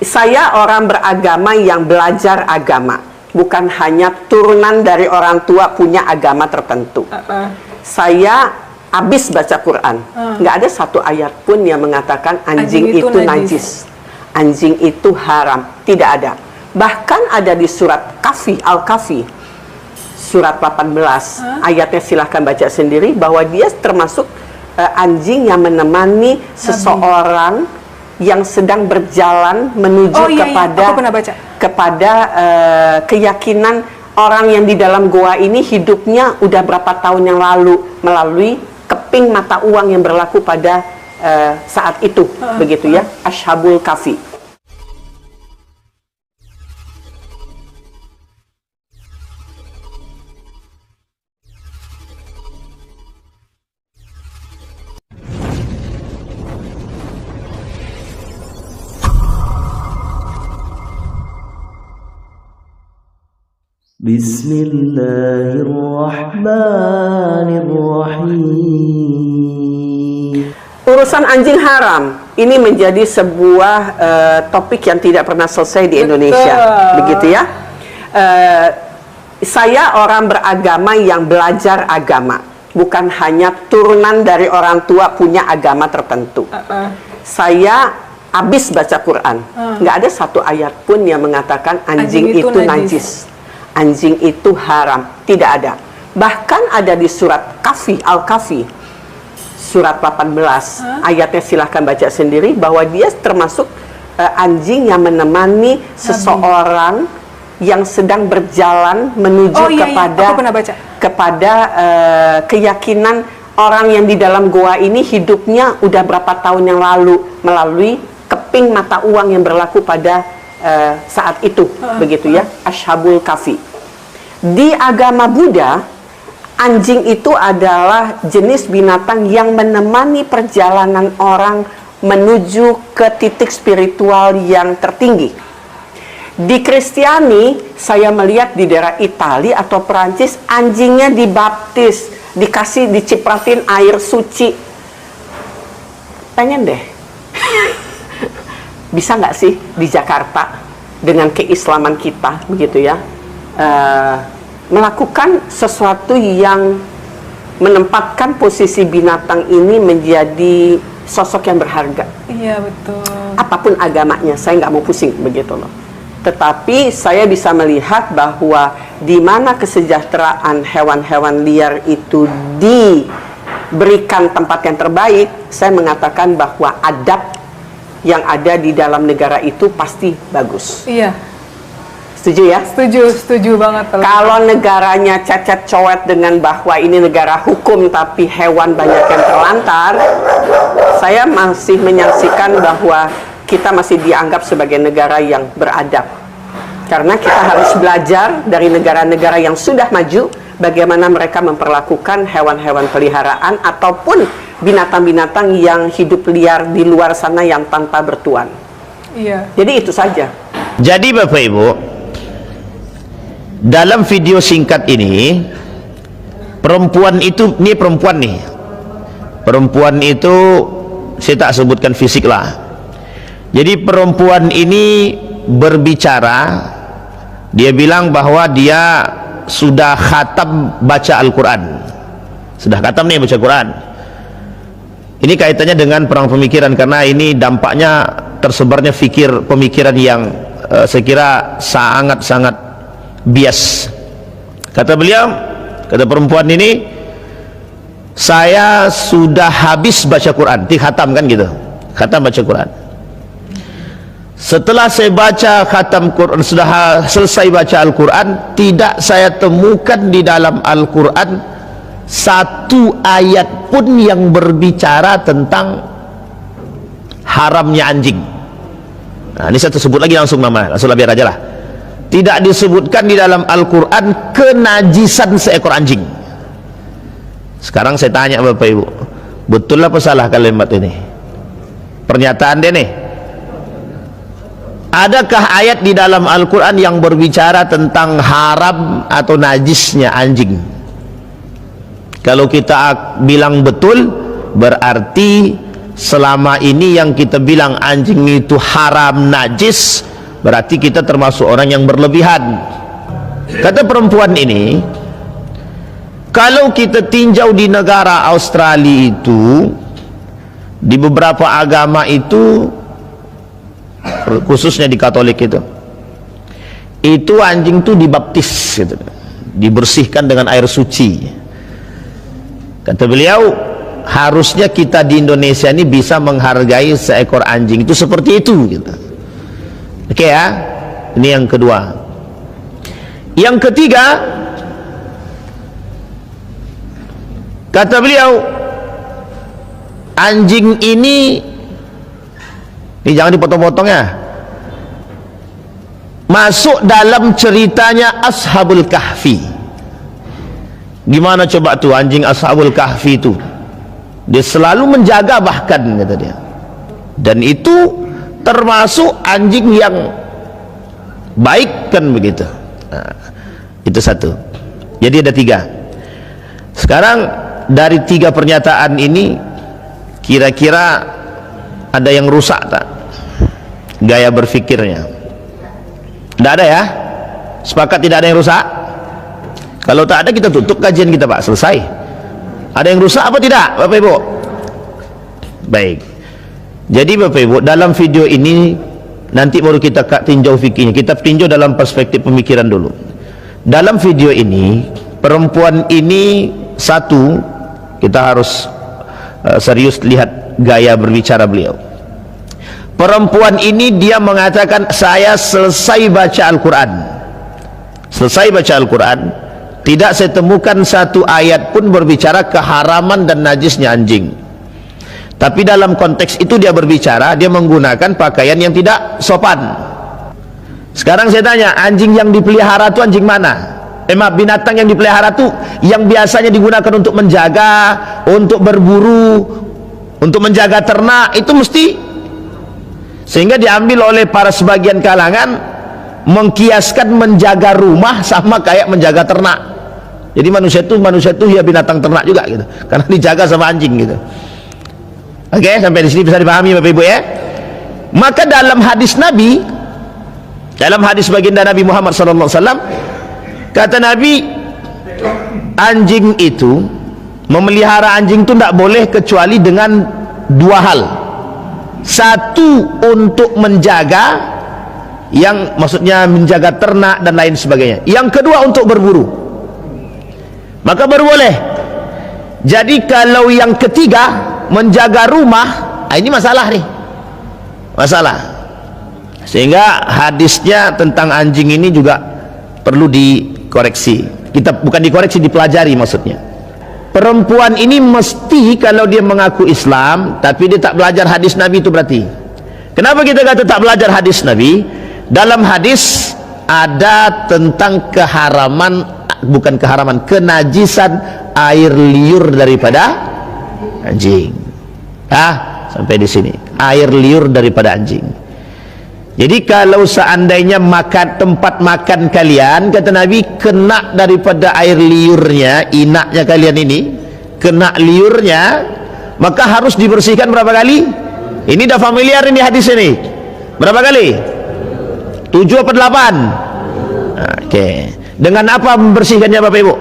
Saya orang beragama yang belajar agama, bukan hanya turunan dari orang tua punya agama tertentu. Saya habis baca Quran, nggak ada satu ayat pun yang mengatakan anjing itu najis, anjing itu haram, tidak ada. Bahkan ada di surat Kahfi, Al-Kahfi, surat 18, ayatnya silahkan baca sendiri, bahwa dia termasuk anjing yang menemani seseorang yang sedang berjalan menuju kepada keyakinan orang yang di dalam goa ini hidupnya udah berapa tahun yang lalu melalui keping mata uang yang berlaku pada saat itu, begitu ya, Ashabul Kahfi. Bismillahirrahmanirrahim. Urusan anjing haram ini menjadi sebuah topik yang tidak pernah selesai di Indonesia, begitu ya. Saya orang beragama yang belajar agama, bukan hanya turunan dari orang tua punya agama tertentu. Saya habis baca Quran, nggak ada satu ayat pun yang mengatakan anjing itu najis, anjing itu haram, tidak ada. Bahkan ada di surat Kahfi, Al-Kahfi, surat 18, ayatnya silahkan baca sendiri, bahwa dia termasuk anjing yang menemani seseorang yang sedang berjalan menuju kepada keyakinan orang yang di dalam goa ini hidupnya udah berapa tahun yang lalu melalui keping mata uang yang berlaku pada saat itu, begitu ya, Ashabul Kahfi. Di agama Buddha, anjing itu adalah jenis binatang yang menemani perjalanan orang menuju ke titik spiritual yang tertinggi. Di Kristiani, saya melihat di daerah Italia atau Perancis, anjingnya dibaptis, dicipratin air suci. Pengen deh. Bisa nggak sih di Jakarta dengan keislaman kita, begitu ya, melakukan sesuatu yang menempatkan posisi binatang ini menjadi sosok yang berharga. Iya, betul. Apapun agamanya, saya nggak mau pusing, begitu loh. Tetapi saya bisa melihat bahwa di mana kesejahteraan hewan-hewan liar itu diberikan tempat yang terbaik, saya mengatakan bahwa adab yang ada di dalam negara itu pasti bagus. Iya. Setuju ya? Setuju banget. Kalau negaranya cecet cowet dengan bahwa ini negara hukum tapi hewan banyak yang terlantar, saya masih menyaksikan bahwa kita masih dianggap sebagai negara yang beradab. Karena kita harus belajar dari negara-negara yang sudah maju, bagaimana mereka memperlakukan hewan-hewan peliharaan ataupun binatang-binatang yang hidup liar di luar sana yang tanpa bertuan. Iya. Jadi itu saja. Jadi Bapak Ibu, dalam video singkat ini, perempuan itu, ini perempuan nih, perempuan itu saya tak sebutkan fisik lah. Jadi perempuan ini berbicara, dia bilang bahwa dia sudah khatam baca Al-Quran, sudah khatam nih baca Quran. Ini kaitannya dengan perang pemikiran, karena ini dampaknya tersebarnya pemikiran yang saya kira sangat-sangat bias. Kata beliau, kata perempuan ini, saya sudah habis baca Quran, khatam kan gitu, khatam baca Quran. Setelah saya baca khatam Quran, sudah selesai baca Al-Quran, tidak saya temukan di dalam Al-Quran satu ayat pun yang berbicara tentang haramnya anjing. Nah, ini saya sebut lagi langsung nama, langsung biar aja lah. Tidak disebutkan di dalam Al-Quran kenajisan seekor anjing. Sekarang saya tanya Bapak Ibu, betul apa salah kalimat ini? Pernyataan dia nih, adakah ayat di dalam Al-Quran yang berbicara tentang haram atau najisnya anjing? Kalau kita bilang betul, berarti selama ini yang kita bilang anjing itu haram, najis, berarti kita termasuk orang yang berlebihan. Kata perempuan ini, kalau kita tinjau di negara Australia itu, di beberapa agama itu, khususnya di Katolik itu anjing itu dibaptis gitu, dibersihkan dengan air suci. Kata beliau, harusnya kita di Indonesia ini bisa menghargai seekor anjing itu seperti itu gitu. Oke ya, ini yang kedua. Yang ketiga, kata beliau, anjing ini jangan dipotong-potong ya, masuk dalam ceritanya Ashabul Kahfi. Gimana coba tuh anjing Ashabul Kahfi itu? Dia selalu menjaga bahkan, kata dia, dan itu termasuk anjing yang baik kan begitu. Nah, itu satu. Jadi ada tiga. Sekarang dari tiga pernyataan ini, kira-kira ada yang rusak tak gaya berfikirnya? Tidak ada ya? Sepakat tidak ada yang rusak? Kalau tak ada, kita tutup kajian kita Pak, selesai. Ada yang rusak apa tidak Bapak Ibu? Baik. Jadi Bapak Ibu, dalam video ini nanti baru kita tinjau fikihnya. Kita tinjau dalam perspektif pemikiran dulu. Dalam video ini, perempuan ini satu, kita harus serius lihat gaya berbicara beliau. Perempuan ini dia mengatakan, saya selesai baca Al-Quran, selesai baca Al-Quran, tidak saya temukan satu ayat pun berbicara keharaman dan najisnya anjing. Tapi dalam konteks itu dia berbicara, dia menggunakan pakaian yang tidak sopan. Sekarang saya tanya, anjing yang dipelihara itu anjing mana? Binatang yang dipelihara itu yang biasanya digunakan untuk menjaga, untuk berburu, untuk menjaga ternak, itu mesti, sehingga diambil oleh para sebagian kalangan mengkiaskan menjaga rumah sama kayak menjaga ternak. Jadi manusia itu ya binatang ternak juga gitu, karena dijaga sama anjing gitu. Oke, sampai di sini bisa dipahami Bapak Ibu ya. Maka dalam hadis Nabi, dalam hadis baginda Nabi Muhammad SAW, kata Nabi, anjing itu, memelihara anjing itu tidak boleh kecuali dengan dua hal. Satu, untuk menjaga, yang maksudnya menjaga ternak dan lain sebagainya. Yang kedua, untuk berburu. Maka baru boleh. Jadi kalau yang ketiga, menjaga rumah, ini masalah nih, masalah. Sehingga hadisnya tentang anjing ini juga perlu dikoreksi. Kita bukan dikoreksi, dipelajari maksudnya. Perempuan ini mesti, kalau dia mengaku Islam tapi dia tak belajar hadis Nabi, itu berarti. Kenapa kita kata tak belajar hadis Nabi? Dalam hadis ada tentang keharaman, bukan keharaman, kenajisan air liur daripada anjing. Sampai di sini, air liur daripada anjing. Jadi kalau seandainya makan, tempat makan kalian, kata Nabi, kena daripada air liurnya, inaknya kalian ini kena liurnya, maka harus dibersihkan berapa kali? Ini dah familiar ini hadis ini. Berapa kali? 7 atau 8? Oke. Dengan apa membersihkannya Bapak Ibu?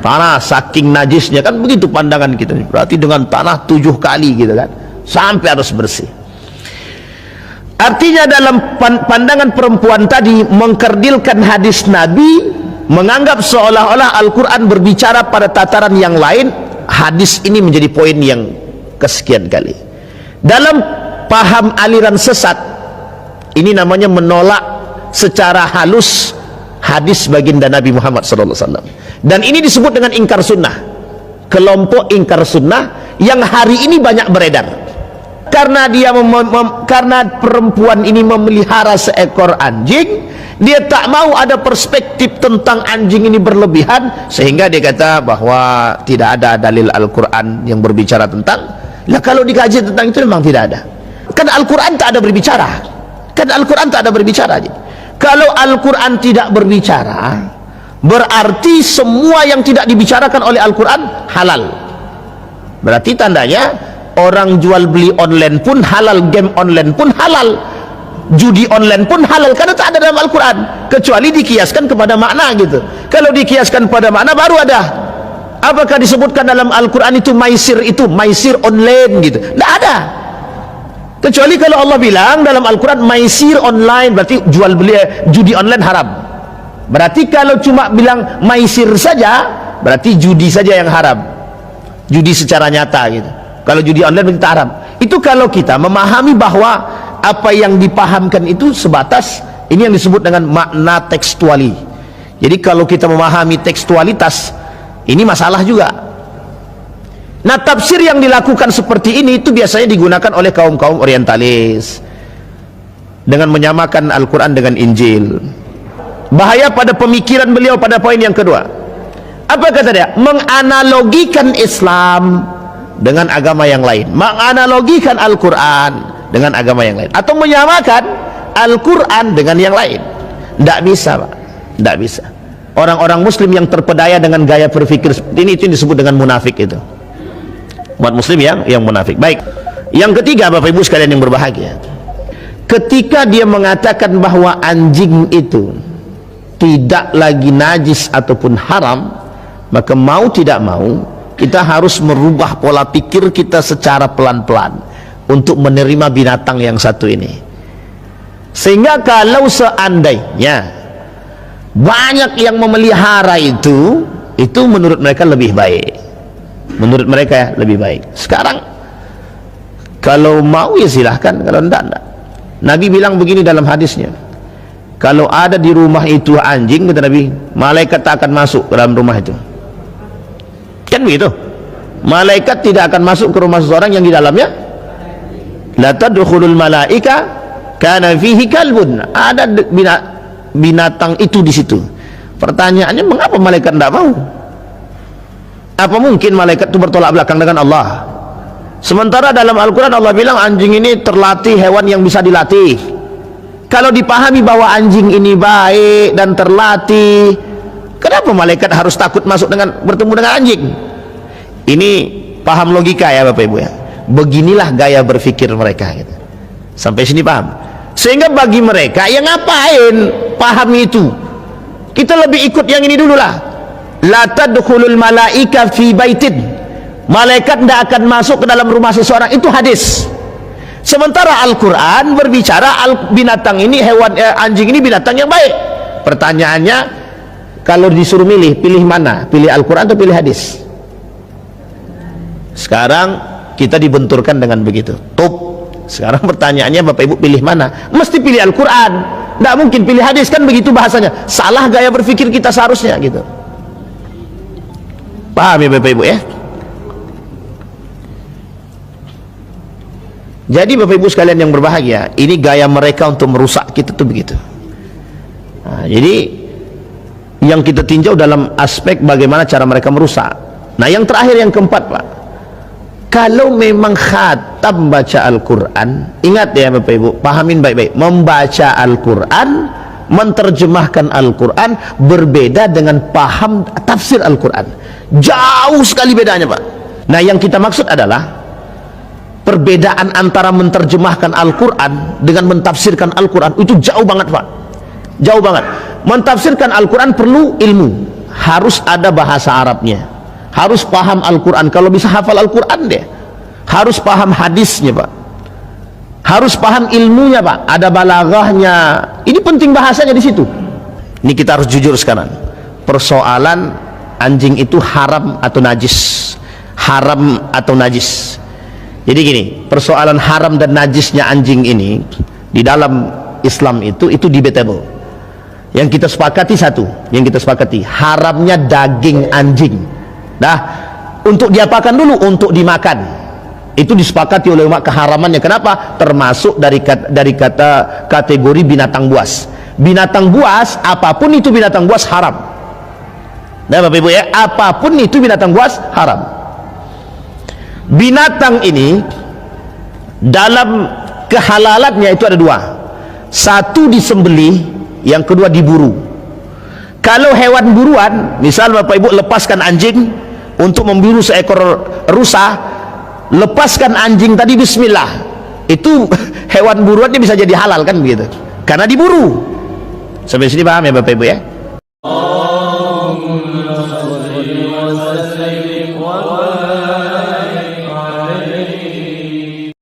Tanah, saking najisnya kan begitu pandangan kita. Berarti dengan tanah 7 kali gitu kan, sampai harus bersih. Artinya dalam pandangan perempuan tadi mengkerdilkan hadis Nabi, menganggap seolah-olah Al-Quran berbicara pada tataran yang lain. Hadis ini menjadi poin yang kesekian kali. Dalam paham aliran sesat, ini namanya menolak secara halus hadis baginda Nabi Muhammad SAW. Dan ini disebut dengan ingkar sunnah, kelompok ingkar sunnah yang hari ini banyak beredar. Karena dia karena perempuan ini memelihara seekor anjing, dia tak mau ada perspektif tentang anjing ini berlebihan, sehingga dia kata bahwa tidak ada dalil Al-Quran yang berbicara tentang. Lah kalau dikaji tentang itu memang tidak ada. Kan Al-Quran tak ada berbicara. Kan Al-Quran tak ada berbicara. Kalau Al-Quran tidak berbicara, berarti semua yang tidak dibicarakan oleh Al-Quran halal. Berarti tandanya orang jual beli online pun halal, game online pun halal, judi online pun halal, karena tak ada dalam Al-Quran, kecuali dikiaskan kepada makna gitu. Kalau dikiaskan pada makna baru ada. Apakah disebutkan dalam Al-Quran itu maisir online gitu? Tidak ada. Kecuali kalau Allah bilang dalam Al-Quran maisir online, berarti jual beli judi online haram. Berarti kalau cuma bilang maisir saja, berarti judi saja yang haram, judi secara nyata gitu. Kalau judi online berarti haram. Itu kalau kita memahami bahwa apa yang dipahamkan itu sebatas ini yang disebut dengan makna tekstuali. Jadi kalau kita memahami tekstualitas, ini masalah juga. Nah, tafsir yang dilakukan seperti ini itu biasanya digunakan oleh kaum-kaum orientalis dengan menyamakan Al-Quran dengan Injil. Bahaya pada pemikiran beliau pada poin yang kedua. Apa kata dia? Menganalogikan Islam dengan agama yang lain, menganalogikan Al-Quran dengan agama yang lain, atau menyamakan Al-Quran dengan yang lain. Tidak bisa, Pak. Tidak bisa. Orang-orang muslim yang terpedaya dengan gaya berpikir seperti ini, itu yang disebut dengan munafik itu. Umat muslim yang munafik. Baik. Yang ketiga, Bapak Ibu sekalian yang berbahagia, ketika dia mengatakan bahwa anjing itu tidak lagi najis ataupun haram, maka mau tidak mau kita harus merubah pola pikir kita secara pelan-pelan untuk menerima binatang yang satu ini. Sehingga kalau seandainya banyak yang memelihara itu menurut mereka lebih baik. Menurut mereka lebih baik. Sekarang kalau mau ya silahkan, kalau enggak. Nabi bilang begini dalam hadisnya, kalau ada di rumah itu anjing, kata Nabi, malaikat tak akan masuk ke dalam rumah itu. Kan begitu? Malaikat tidak akan masuk ke rumah seseorang yang di dalamnya la tadkhulul malaika kana fihi kalbun, ada binatang itu di situ. Pertanyaannya, mengapa malaikat tidak mau? Apa mungkin malaikat itu bertolak belakang dengan Allah? Sementara dalam Al-Quran Allah bilang anjing ini terlatih, hewan yang bisa dilatih. Kalau dipahami bahwa anjing ini baik dan terlatih, kenapa malaikat harus takut masuk bertemu dengan anjing? Ini paham logika ya Bapak Ibu ya. Beginilah gaya berpikir mereka gitu. Sampai sini paham? Sehingga bagi mereka, yang ngapain paham itu? Kita lebih ikut yang ini dulu lah. La tadkhulul malaika fi baitin, malaikat tidak akan masuk ke dalam rumah seseorang, itu hadis. Sementara Al-Quran berbicara binatang ini, hewan anjing ini binatang yang baik. Pertanyaannya, kalau disuruh pilih mana? Pilih Al-Quran atau pilih hadis? Sekarang kita dibenturkan dengan begitu. Sekarang pertanyaannya, Bapak Ibu pilih mana? Mesti pilih Al-Quran, tidak mungkin pilih hadis, kan begitu bahasanya. Salah gaya berpikir kita seharusnya gitu. Paham ya Bapak Ibu ya? Jadi Bapak Ibu sekalian yang berbahagia, ini gaya mereka untuk merusak kita tuh begitu. Nah, jadi yang kita tinjau dalam aspek bagaimana cara mereka merusak. Nah, yang terakhir, yang keempat, Pak, kalau memang khatam baca Al-Quran, ingat ya Bapak Ibu, pahamin baik-baik, membaca Al-Quran, menterjemahkan Al-Quran berbeda dengan paham tafsir Al-Quran. Jauh sekali bedanya, Pak. Nah, yang kita maksud adalah perbedaan antara menterjemahkan Al-Quran dengan mentafsirkan Al-Quran itu jauh banget, Pak. Jauh banget. Mentafsirkan Al-Quran perlu ilmu, harus ada bahasa Arabnya, harus paham Al-Quran, kalau bisa hafal Al-Quran deh, harus paham hadisnya, Pak, harus paham ilmunya, Pak, ada balaghahnya. Ini penting bahasanya di situ. Ini kita harus jujur sekarang. Persoalan anjing itu haram atau najis, haram atau najis. Jadi gini, persoalan haram dan najisnya anjing ini di dalam Islam itu debatable. Yang kita sepakati satu, yang kita sepakati, haramnya daging anjing. Nah, untuk diapakan dulu? Untuk dimakan. Itu disepakati oleh ulama keharamannya. Kenapa? Termasuk dari kata kategori binatang buas. Binatang buas, apapun itu binatang buas haram. Nah Bapak Ibu ya, apapun itu binatang buas haram. Binatang ini dalam kehalalannya itu ada dua. Satu disembelih, yang kedua diburu. Kalau hewan buruan, misal Bapak Ibu lepaskan anjing untuk memburu seekor rusa, lepaskan anjing tadi bismillah, itu hewan buruannya bisa jadi halal kan begitu, karena diburu. Sampai sini paham ya Bapak Ibu ya? اللهم صل وسلم وبارك